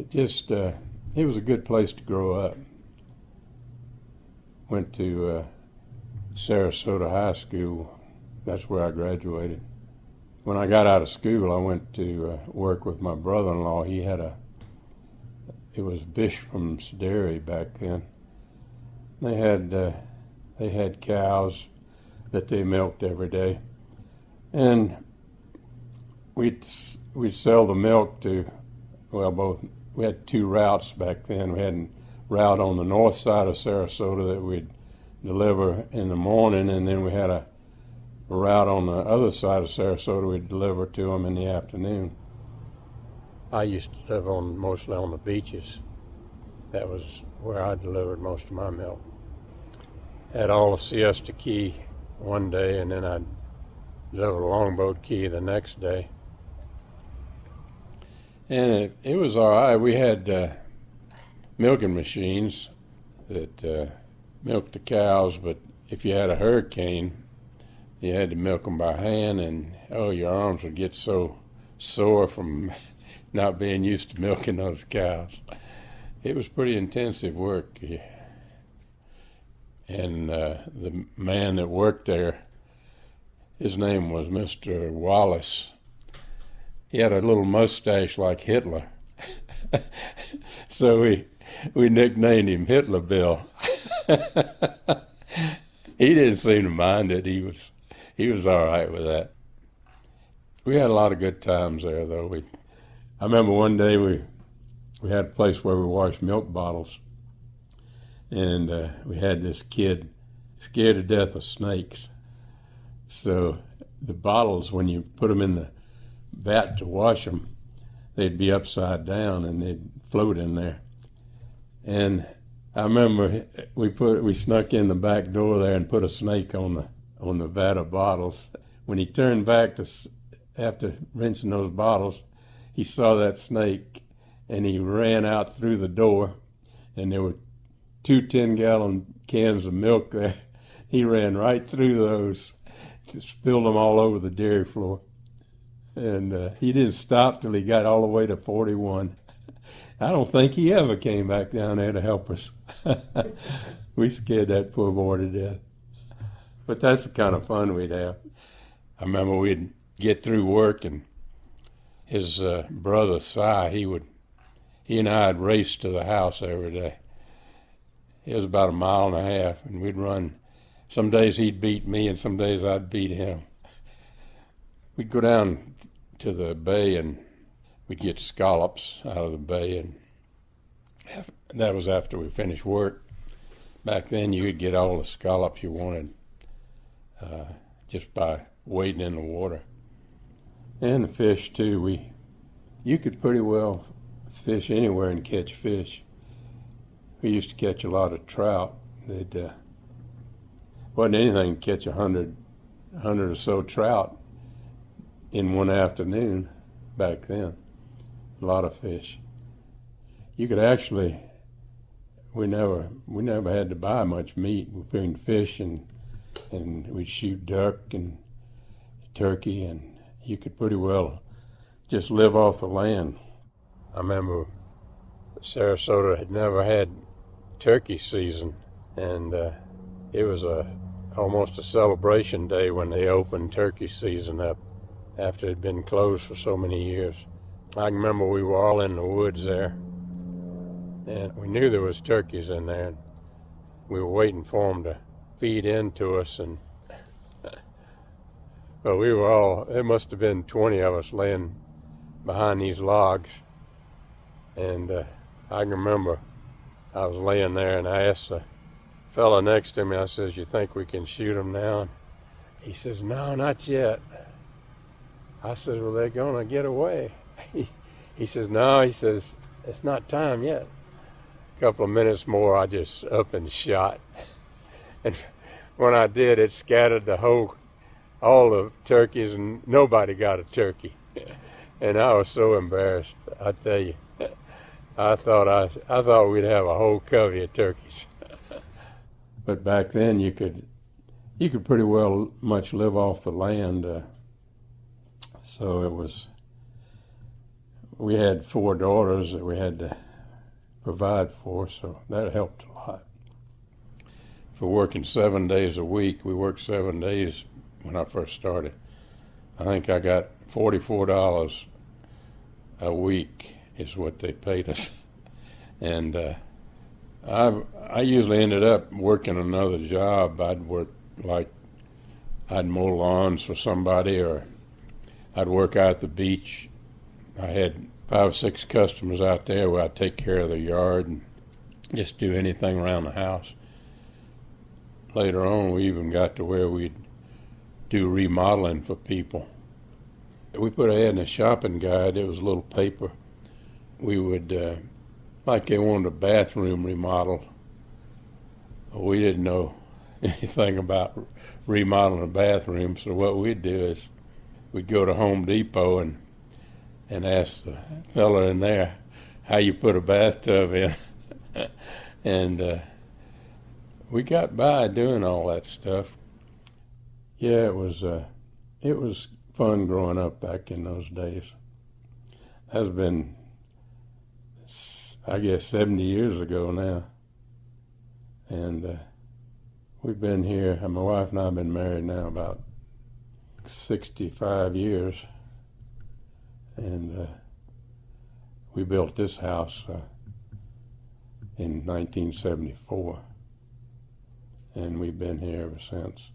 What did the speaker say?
It was a good place to grow up. Went to Sarasota High School. That's where I graduated. When I got out of school, I went to work with my brother-in-law. It was Bisham's Dairy back then. They had cows that they milked every day, and we'd sell the milk to, we had two routes back then. We had a route on the north side of Sarasota that we'd deliver in the morning, and then we had a route on the other side of Sarasota we'd deliver to them in the afternoon. I used to live mostly on the beaches. That was where I delivered most of my milk. Had all the Siesta Key one day, and then I'd deliver Longboat Key the next day. And it was all right. We had milking machines that milked the cows, but if you had a hurricane, you had to milk them by hand, and your arms would get so sore from not being used to milking those cows. It was pretty intensive work. And the man that worked there, his name was Mr. Wallace. He had a little mustache like Hitler. So we nicknamed him Hitler Bill. He didn't seem to mind it. He was all right with that. We had a lot of good times there, though. I remember one day we had a place where we washed milk bottles, and we had this kid scared to death of snakes. So the bottles, when you put them in the vat to wash them, they'd be upside down and they'd float in there. And I remember we snuck in the back door there and put a snake on the vat of bottles. When he turned back after rinsing those bottles, he saw that snake and he ran out through the door, and there were 2 10-gallon cans of milk there. He ran right through those, spilled them all over the dairy floor. And he didn't stop till he got all the way to 41. I don't think he ever came back down there to help us. We scared that poor boy to death. But that's the kind of fun we'd have. I remember we'd get through work, and his brother, Si, he and I'd race to the house every day. It was about 1.5 miles, and we'd run. Some days he'd beat me, and some days I'd beat him. We'd go down to the bay, and we'd get scallops out of the bay, and that was after we finished work. Back then, you could get all the scallops you wanted just by wading in the water. And the fish, too. You could pretty well fish anywhere and catch fish. We used to catch a lot of trout. Wasn't anything to catch 100 or so trout in one afternoon back then. A lot of fish. You could actually, we never had to buy much meat between fish and we'd shoot duck and turkey, and you could pretty well just live off the land. I remember Sarasota had never had turkey season, and it was almost a celebration day when they opened turkey season up after it had been closed for so many years. I can remember we were all in the woods there, and we knew there was turkeys in there, and we were waiting for them to feed into us, and well, we were all, there must have been 20 of us laying behind these logs, and I can remember I was laying there, and I asked the fella next to me, I says, "You think we can shoot them now?" He says, "No, not yet." I said, "Well, they're gonna get away." He says, "No," he says, "it's not time yet." A couple of minutes more, I just up and shot. And when I did, it scattered all the turkeys, and nobody got a turkey. And I was so embarrassed, I tell you. I thought we'd have a whole covey of turkeys. But back then, you could pretty well much live off the land. So it was we had 4 daughters that we had to provide for, so that helped a lot. For working 7 days a week, we worked 7 days when I first started. I think I got $44 a week is what they paid us. And I usually ended up working another job. I'd work I'd mow lawns for somebody, or I'd work out at the beach. I had 5 or 6 customers out there where I'd take care of their yard and just do anything around the house. Later on, we even got to where we'd do remodeling for people. We put ahead in a shopping guide. It was a little paper. We would, like they wanted a bathroom remodeled. We didn't know anything about remodeling a bathroom, so what we'd do is we'd go to Home Depot and ask the fella in there how you put a bathtub in. And we got by doing all that stuff. Yeah, it was fun growing up back in those days. That's been, I guess, 70 years ago now. And we've been here, and my wife and I have been married now about 65 years. And we built this house in 1974. And we've been here ever since.